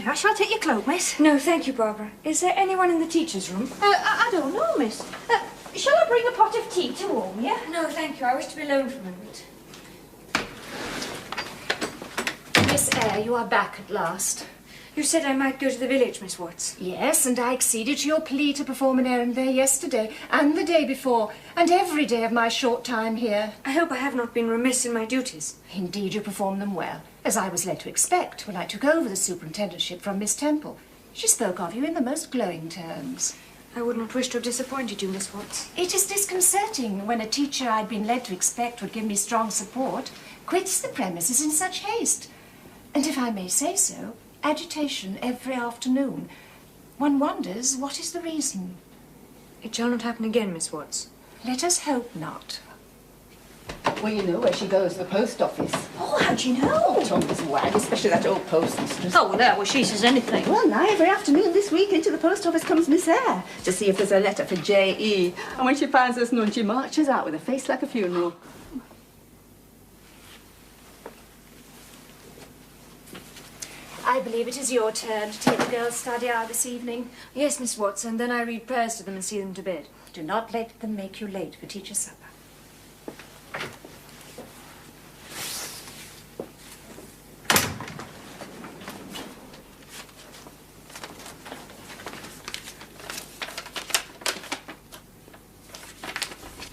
There, shall I take your cloak, miss? No, thank you, Barbara. Is there anyone in the teacher's room? I don't know, miss. Shall I bring a pot of tea to warm you? No, thank you. I wish to be alone for a moment. Miss Eyre, you are back at last. You said I might go to the village, Miss Watts. Yes, and I acceded to your plea to perform an errand there yesterday, and the day before, and every day of my short time here. I hope I have not been remiss in my duties. Indeed, you performed them well, as I was led to expect when I took over the superintendentship from Miss Temple. She spoke of you in the most glowing terms. I would not wish to have disappointed you, Miss Watts. It is disconcerting when a teacher I'd been led to expect would give me strong support quits the premises in such haste. And if I may say so, agitation every afternoon. One wonders what is the reason. It shall not happen again, Miss Watts. Let us hope not. Well, you know where she goes, the post office. Oh, how'd you know? Oh, tongue's wag, especially that old postmistress. Oh, well, there, well, she says anything. Well, now, every afternoon this week into the post office comes Miss Eyre to see if there's a letter for J.E. And when she finds there's none, she marches out with a face like a funeral. I believe it is your turn to take the girls' study hour this evening. Yes, Miss Watts, and then I read prayers to them and see them to bed. Do not let them make you late for teacher supper.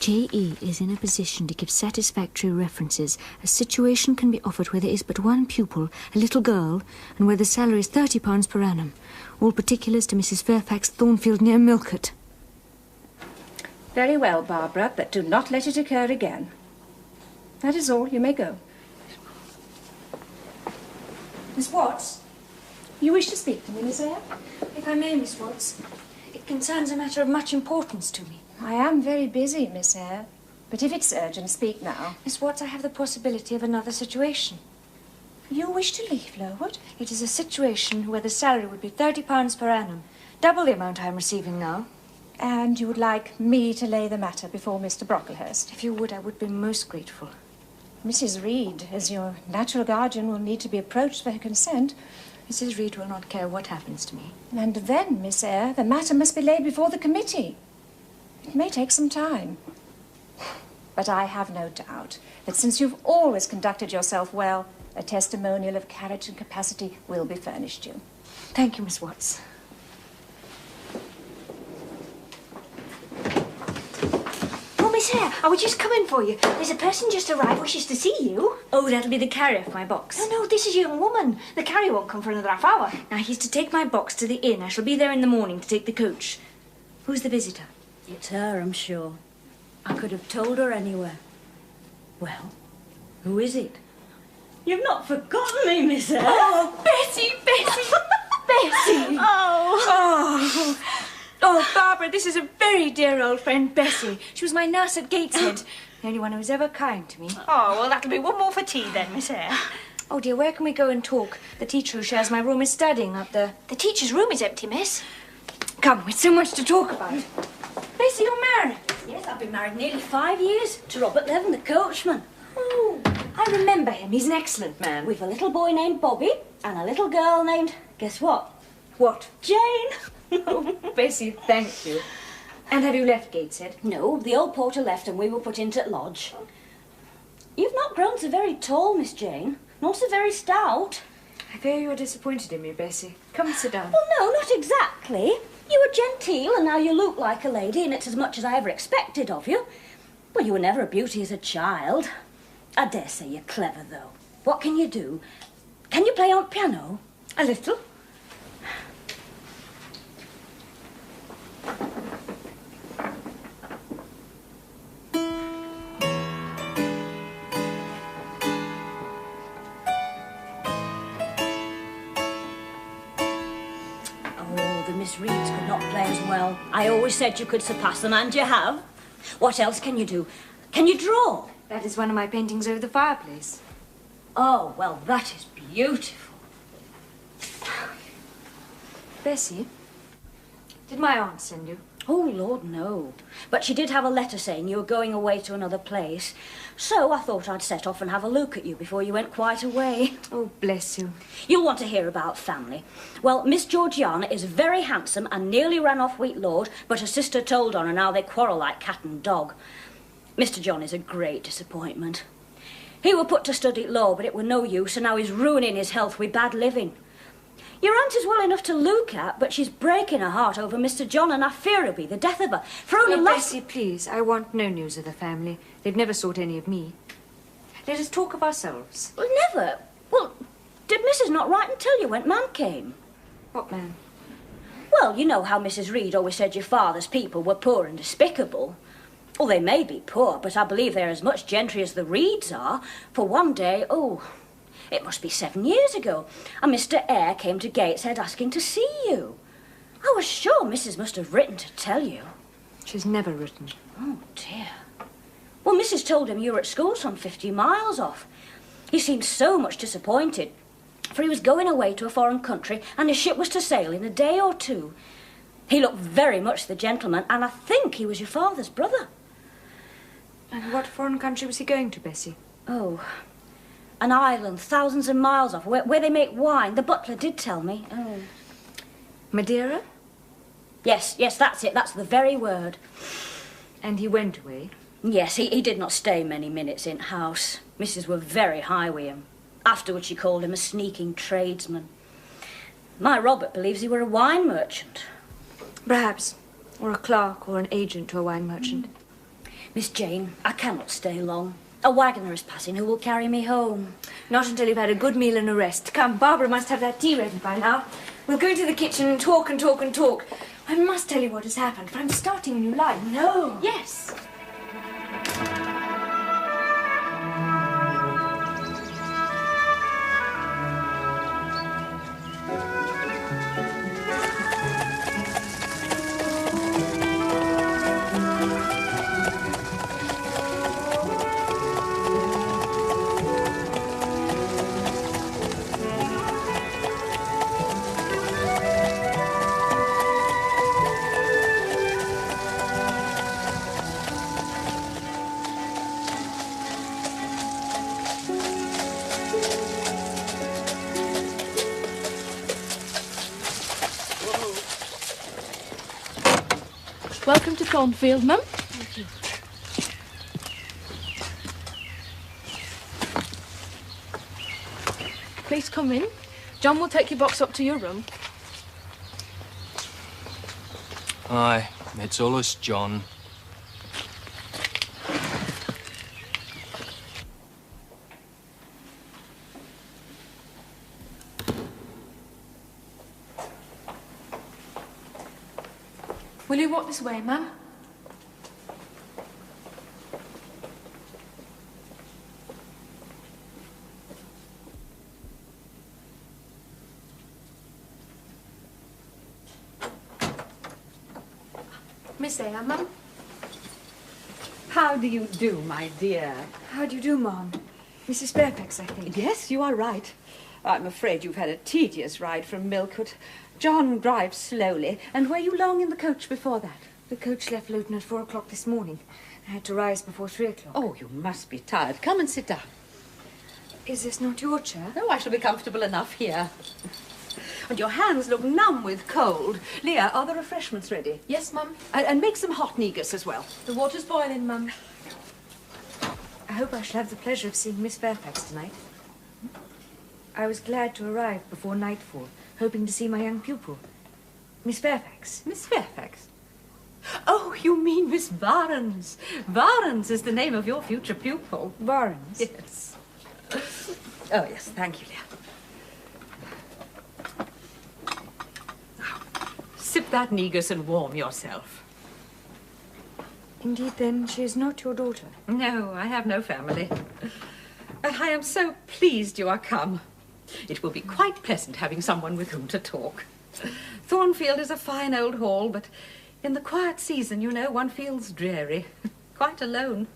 J.E. is in a position to give satisfactory references. A situation can be offered where there is but one pupil, a little girl, and where the salary is £30 per annum. All particulars to Mrs. Fairfax, Thornfield, near Millcote. Very well, Barbara, but do not let it occur again. That is all. You may go. Miss Watts? You wish to speak to me, Miss Eyre? If I may, Miss Watts, it concerns a matter of much importance to me. I am very busy, Miss Eyre, but if it's urgent, speak now. Miss Watts, I have the possibility of another situation. You wish to leave Lowood? It is a situation where the salary would be £30 per annum, double the amount I am receiving now. And you would like me to lay the matter before Mr. Brocklehurst? If you would, I would be most grateful. Mrs. Reed, as your natural guardian, will need to be approached for her consent. Mrs. Reed will not care what happens to me. And then, Miss Eyre, the matter must be laid before the committee. It may take some time. But I have no doubt that since you've always conducted yourself well, a testimonial of character and capacity will be furnished you. Thank you, Miss Watts. Oh, Miss Eyre, I was just coming for you. There's a person just arrived wishes to see you. Oh, that'll be the carrier for my box. No, this is a young woman. The carrier won't come for another half hour. Now, he's to take my box to the inn. I shall be there in the morning to take the coach. Who's the visitor? It's her, I'm sure. I could have told her anywhere. Well, who is it? You've not forgotten me, Miss Eyre. Oh, Bessie! Bessie! Oh, Barbara, this is a very dear old friend, Bessie. She was my nurse at Gateshead. The only one who was ever kind to me. Oh, well, that'll be one more for tea then, Miss Eyre. Oh, dear, where can we go and talk? The teacher who shares my room is studying up there. The teacher's room is empty, miss. Come, with so much to talk about. Bessie, you're married. Yes, I've been married nearly 5 years to Robert Levin, the coachman. Oh, I remember him. He's an excellent man. We've a little boy named Bobby and a little girl named, guess what? What? Jane. Oh, Bessie, thank you. And have you left Gateshead? No, the old porter left and we were put into lodge. You've not grown so very tall, Miss Jane, nor so very stout. I fear you are disappointed in me, Bessie. Come and sit down. Well, no, not exactly. You were genteel and now you look like a lady, and it's as much as I ever expected of you. Well, you were never a beauty as a child. I dare say you're clever, though. What can you do? Can you play on piano? A little. Miss Reeds could not play as well. I always said you could surpass them, and you have. What else can you do? Can you draw? That is one of my paintings over the fireplace. Oh, well, that is beautiful. Bessie, did my aunt send you? Oh, Lord, no. But she did have a letter saying you were going away to another place. So I thought I'd set off and have a look at you before you went quite away. Oh, bless you. You'll want to hear about family. Well, Miss Georgiana is very handsome and nearly ran off Wheat Lord, but her sister told on her, now they quarrel like cat and dog. Mr. John is a great disappointment. He were put to study law, but it were no use, and now he's ruining his health with bad living. Your aunt is well enough to look at, but she's breaking her heart over Mr. John, and I fear it'll be the death of her. For only last... Bessie, please, I want no news of the family. They've never sought any of me. Let us talk of ourselves. Well, never. Well, did Mrs. not write and tell you when man came? What man? Well, you know how Mrs. Reed always said your father's people were poor and despicable. Well, they may be poor, but I believe they're as much gentry as the Reeds are. For one day, it must be 7 years ago, and Mr. Eyre came to Gateshead asking to see you. I was sure Mrs. must have written to tell you. She's never written. Oh, dear. Well, Mrs. told him you were at school some 50 miles off. He seemed so much disappointed, for he was going away to a foreign country, and his ship was to sail in a day or two. He looked very much the gentleman, and I think he was your father's brother. And what foreign country was he going to, Bessie? Oh, an island thousands of miles off, where they make wine. The butler did tell me. Oh. Madeira? Yes, that's it. That's the very word. And he went away? Yes, he did not stay many minutes in house. Mrs. were very high with him. Afterwards she called him a sneaking tradesman. My Robert believes he were a wine merchant. Perhaps. Or a clerk or an agent to a wine merchant. Miss Jane, I cannot stay long. A waggoner is passing who will carry me home. Not until you've had a good meal and a rest. Come, Barbara must have that tea ready by now. We'll go into the kitchen and talk and talk and talk. I must tell you what has happened, for I'm starting a new life. No. Yes. Welcome to Thornfield, Mum. Thank you. Please come in. John will take your box up to your room. Aye, it's allus John. Will you walk this way, Mum? Miss Eyre, Mum. How do you do, my dear? How do you do, Mom? Mrs. Fairfax, I think. Yes, you are right. I'm afraid you've had a tedious ride from Milkwood. John drives slowly. And were you long in the coach before that? The coach left Luton at 4 o'clock this morning. I had to rise before 3 o'clock. Oh, you must be tired. Come and sit down. Is this not your chair? Oh, I shall be comfortable enough here. And your hands look numb with cold. Leah, are the refreshments ready? Yes, Mum. And make some hot negus as well. The water's boiling, Mum. I hope I shall have the pleasure of seeing Miss Fairfax tonight. I was glad to arrive before nightfall, hoping to see my young pupil, Miss Fairfax. Miss Fairfax? Oh, you mean Miss Varens. Varens is the name of your future pupil. Varens? Yes. Oh, yes, thank you, Leah. Now, sip that negus and warm yourself. Indeed, then, she is not your daughter. No, I have no family. But I am so pleased you are come. It will be quite pleasant having someone with whom to talk. Thornfield is a fine old hall, but in the quiet season, you know, one feels dreary. Quite alone.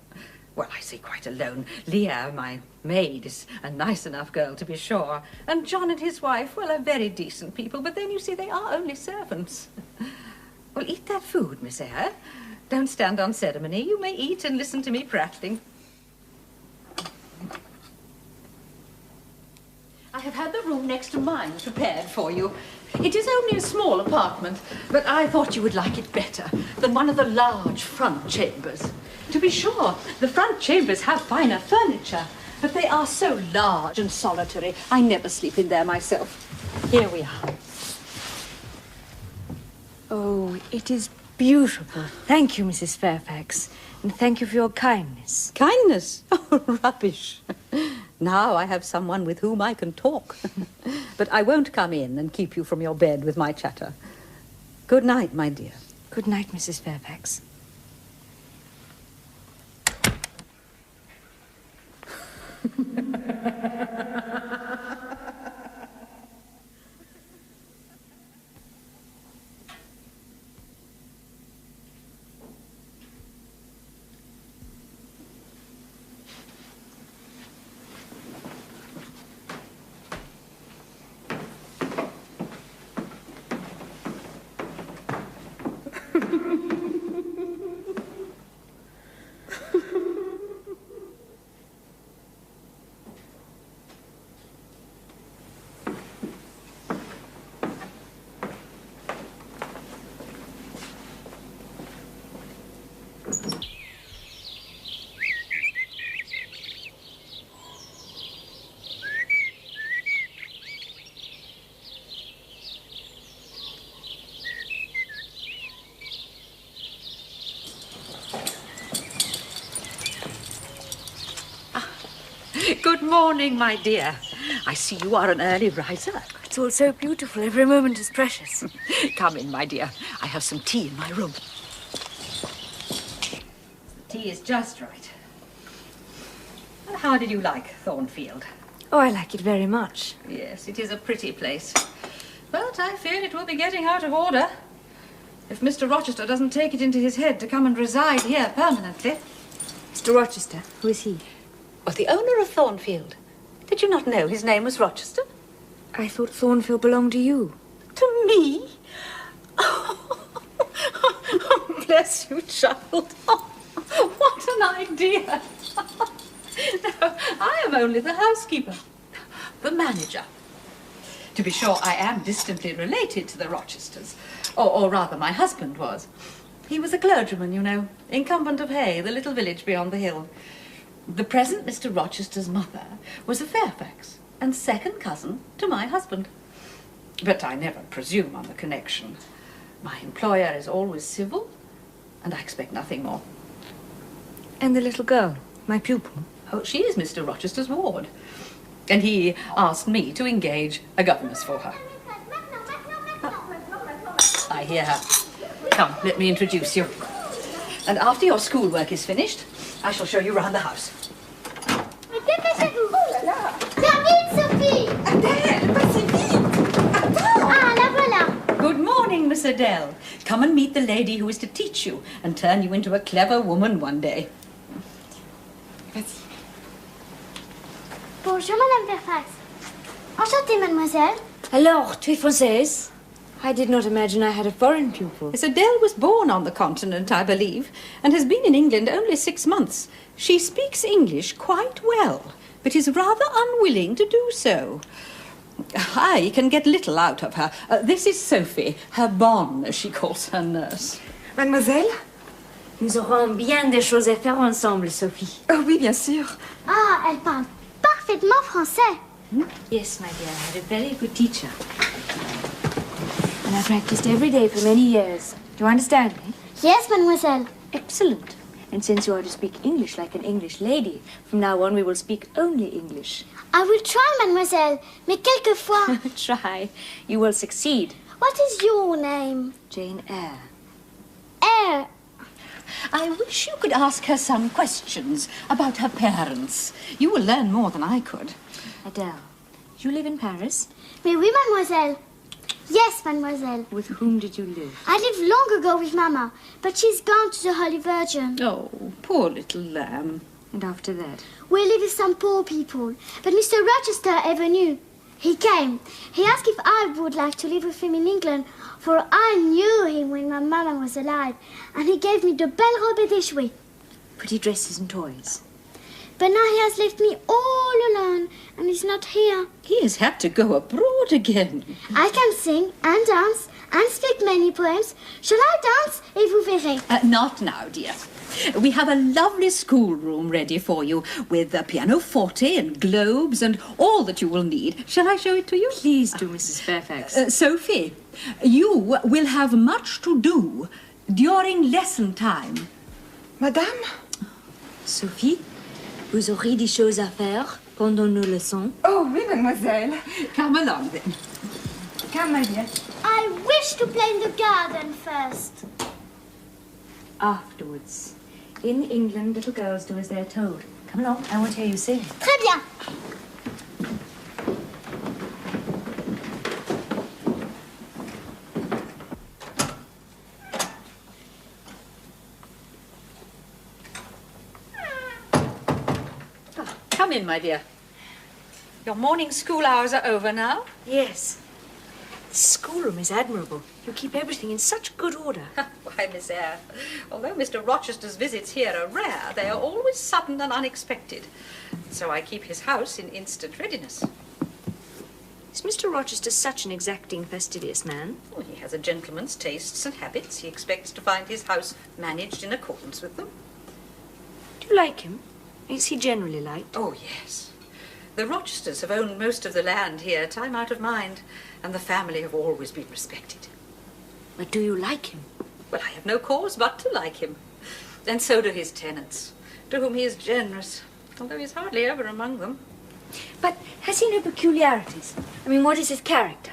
Well, I say quite alone. Leah, my maid, is a nice enough girl, to be sure. And John and his wife, well, are very decent people, but then, you see, they are only servants. Well, eat that food, Miss Eyre. Don't stand on ceremony. You may eat and listen to me prattling. I have had the room next to mine prepared for you. It is only a small apartment, but I thought you would like it better than one of the large front chambers. To be sure, the front chambers have finer furniture, but they are so large and solitary. I never sleep in there myself. Here we are. Oh, it is beautiful. Thank you, Mrs. Fairfax. And thank you for your kindness. Kindness? Oh, rubbish. Now I have someone with whom I can talk. But I won't come in and keep you from your bed with my chatter. Good night, my dear. Good night, Mrs. Fairfax. Good morning, my dear. I see you are an early riser. It's all so beautiful. Every moment is precious. Come in, my dear. I have some tea in my room. The tea is just right. How did you like Thornfield? Oh, I like it very much. Yes, it is a pretty place. But I fear it will be getting out of order if Mr. Rochester doesn't take it into his head to come and reside here permanently. Mr. Rochester, who is he? Well, the owner of Thornfield. Did you not know his name was Rochester? I thought Thornfield belonged to you. To me? Oh, bless you, child. Oh, what an idea. No, I am only the housekeeper, the manager. To be sure, I am distantly related to the Rochesters. Or rather, my husband was. He was a clergyman, you know, incumbent of Hay, the little village beyond the hill. The present Mr. Rochester's mother was a Fairfax and second cousin to my husband. But I never presume on the connection. My employer is always civil, and I expect nothing more. And the little girl, my pupil? Oh, she is Mr. Rochester's ward. And he asked me to engage a governess for her. I hear her. Come, let me introduce you. And after your schoolwork is finished, I shall show you round the house. Sophie! Adele, passez vite! Attends! Ah, la voilà! Good morning, Miss Adele. Come and meet the lady who is to teach you and turn you into a clever woman one day. Bonjour, Madame Fairfax. Enchantée, mademoiselle. Alors, tu es française? I did not imagine I had a foreign pupil. Miss Adele was born on the continent, I believe, and has been in England only 6 months. She speaks English quite well, but is rather unwilling to do so. I can get little out of her. This is Sophie, her bonne, as she calls her nurse. Mademoiselle? Nous aurons bien des choses à faire ensemble, Sophie. Oh oui, bien sûr. Ah, elle parle parfaitement français. Yes, my dear, I had a very good teacher. And I practiced every day for many years. Do you understand me? Yes, mademoiselle. Excellent. And since you are to speak English like an English lady, from now on we will speak only English. I will try, mademoiselle, mais quelquefois. Try. You will succeed. What is your name? Jane Eyre. Eyre. I wish you could ask her some questions about her parents. You will learn more than I could. Adele, you live in Paris? Mais oui, mademoiselle. Yes, mademoiselle. With whom did you live? I lived long ago with Mama, but she's gone to the Holy Virgin. Oh, poor little lamb. And after that? We live with some poor people, but Mr. Rochester ever knew. He came. He asked if I would like to live with him in England for I knew him when my mama was alive, and he gave me the belle robe des jouets. Pretty dresses and toys. But now he has left me all alone, and he's not here. He has had to go abroad again. I can sing and dance and speak many poems. Shall I dance? Et vous verrez. Not now, dear. We have a lovely schoolroom ready for you with a pianoforte and globes and all that you will need. Shall I show it to you? Please do, Mrs. Fairfax. Sophie, you will have much to do during lesson time. Madame? Sophie, vous aurez des choses à faire pendant nos leçons? Oh, oui, mademoiselle. Come along, then. Come, my dear. I wish to play in the garden first. Afterwards. In England, little girls do as they're told. Come along, I want to hear you sing. Très bien. Come in, my dear. Your morning school hours are over now. Yes. The schoolroom is admirable. You keep everything in such good order. Why, Miss Eyre, although Mr. Rochester's visits here are rare, they are always sudden and unexpected. So I keep his house in instant readiness. Is Mr. Rochester such an exacting, fastidious man? Well, he has a gentleman's tastes and habits. He expects to find his house managed in accordance with them. Do you like him? Is he generally liked? Oh, yes. The Rochesters have owned most of the land here, time out of mind, and the family have always been respected. But do you like him? Well, I have no cause but to like him. And so do his tenants, to whom he is generous, although he's hardly ever among them. But has he no peculiarities? I mean, what is his character?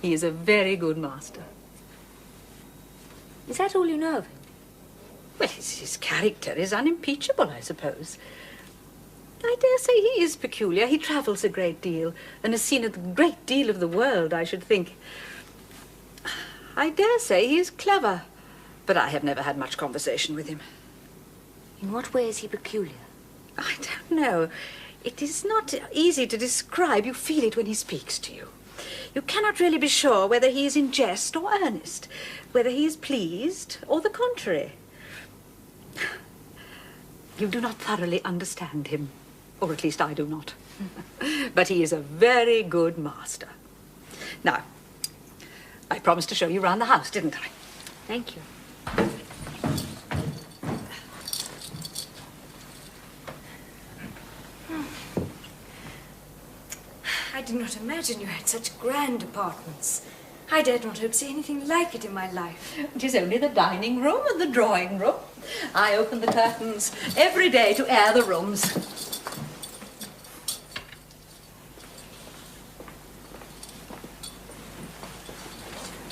He is a very good master. Is that all you know of him? Well, his character is unimpeachable, I suppose. I dare say he is peculiar. He travels a great deal and has seen a great deal of the world, I should think. I dare say he is clever, but I have never had much conversation with him. In what way is he peculiar? I don't know. It is not easy to describe. You feel it when he speaks to you. You cannot really be sure whether he is in jest or earnest, whether he is pleased or the contrary. You do not thoroughly understand him, or at least I do not. But he is a very good master. Now, I promised to show you round the house, didn't I? Thank you. I did not imagine you had such grand apartments. I dared not hope to see anything like it in my life. It is only the dining room and the drawing room. I open the curtains every day to air the rooms.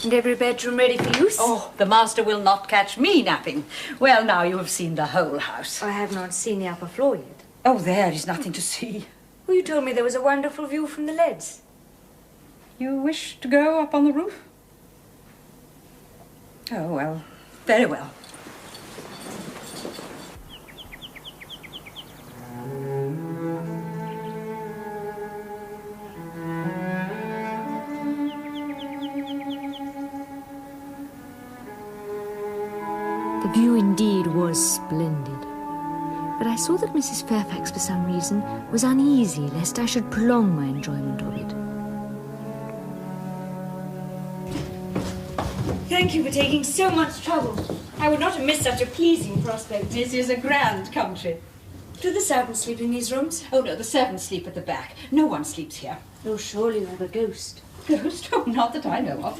And every bedroom ready for use? Oh, the master will not catch me napping. Well, now you have seen the whole house. I have not seen the upper floor yet. Oh, there is nothing to see. Well, you told me there was a wonderful view from the leads. You wish to go up on the roof? Oh, well, very well. The view indeed was splendid. But I saw that Mrs. Fairfax, for some reason, was uneasy lest I should prolong my enjoyment of it. Thank you for taking so much trouble. I would not have missed such a pleasing prospect. This is a grand country. Do the servants sleep in these rooms? Oh, no, the servants sleep at the back. No one sleeps here. Oh, surely you have a ghost. Ghost? Oh, not that I know of.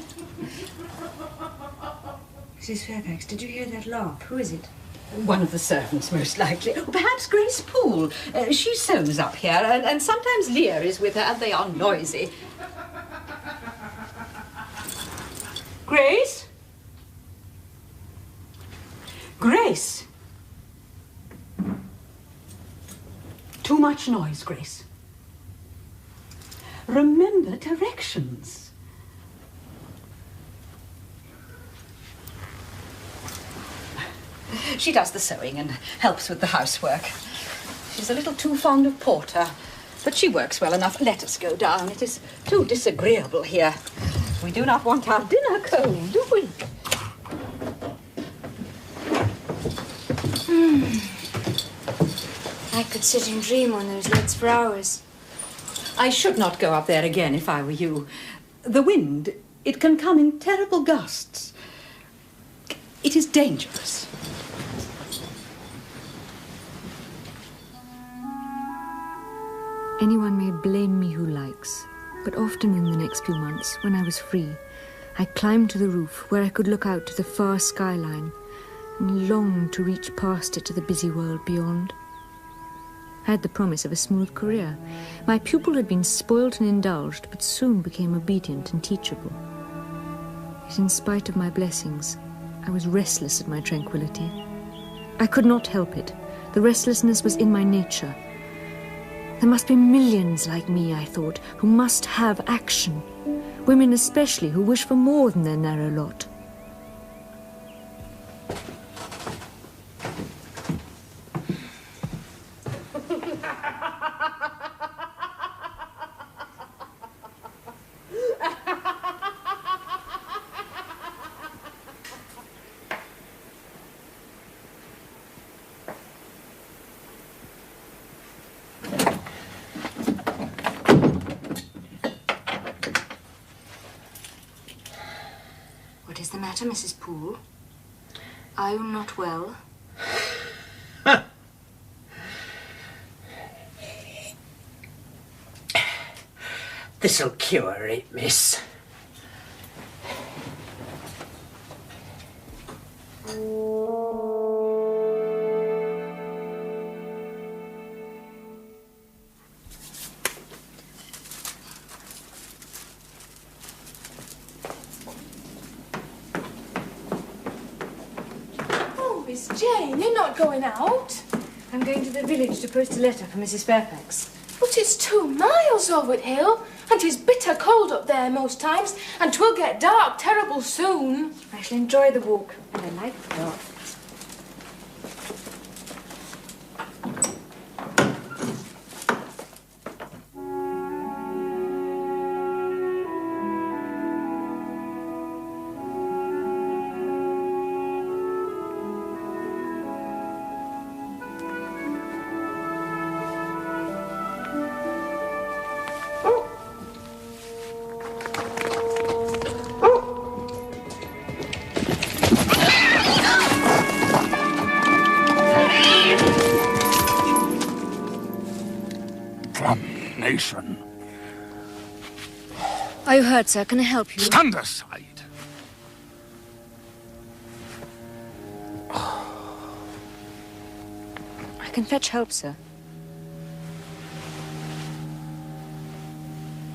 Mrs. Fairfax, did you hear that laugh? Who is it? One of the servants, most likely. Or perhaps Grace Poole. She sews up here, and sometimes Lear is with her, and they are noisy. Grace? Grace? Too much noise, Grace. Remember directions. She does the sewing and helps with the housework. She's a little too fond of porter, But she works well enough. Let us go down. It is too disagreeable here. We do not want our dinner cold, do we? I could sit and dream on those leads for hours. I should not go up there again if I were you. The wind, it can come in terrible gusts. It is dangerous. Anyone may blame me who likes, but often in the next few months, when I was free, I climbed to the roof where I could look out to the far skyline and longed to reach past it to the busy world beyond. I had the promise of a smooth career. My pupil had been spoilt and indulged, but soon became obedient and teachable. Yet in spite of my blessings, I was restless at my tranquility. I could not help it. The restlessness was in my nature. There must be millions like me, I thought, who must have action. Women especially, who wish for more than their narrow lot. What is the matter, Mrs. Poole? Are you not well? This'll cure it, miss. Miss Jane, you're not going out. I'm going to the village to post a letter for Mrs. Fairfax. But it's 2 miles over the hill, and 'tis bitter cold up there most times, and 'twill get dark terrible soon. I shall enjoy the walk, and I like the dark. Are you hurt, sir? Can I help you? Stand aside. I can fetch help, sir.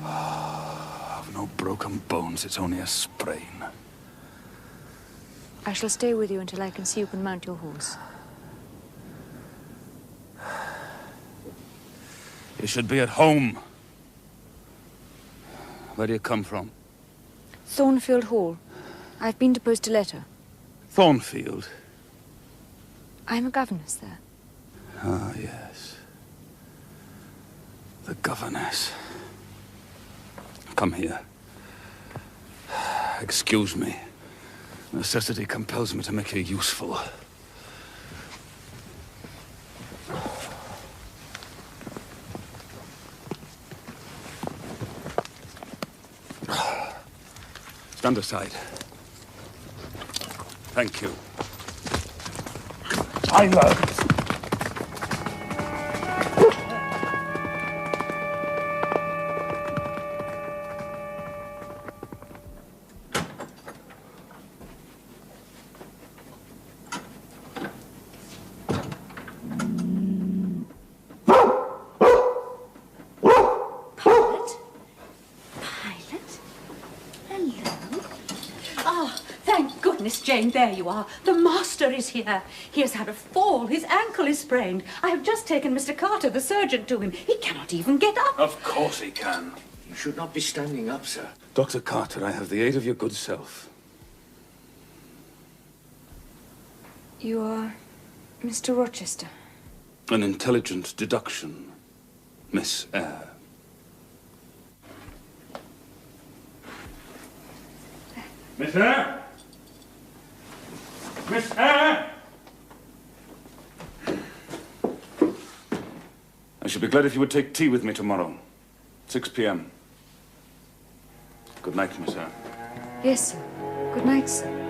I've no broken bones. It's only a sprain. I shall stay with you until I can see you can mount your horse. You should be at home. Where do you come from? Thornfield Hall. I've been to post a letter. Thornfield? I'm a governess there. Ah, yes. The governess. Come here. Excuse me. Necessity compels me to make you useful. Stand aside. Thank you. Tyler! Jane, there you are. The master is here. He has had a fall. His ankle is sprained. I have just taken Mr. Carter, the surgeon, to him. He cannot even get up. Of course he can. You should not be standing up, sir. Dr. Carter, I have the aid of your good self. You are Mr. Rochester. An intelligent deduction. Miss Eyre. Miss Eyre? Miss Eyre? I should be glad if you would take tea with me tomorrow. 6 p.m. Good night, Miss Eyre. Yes, sir. Good night, sir.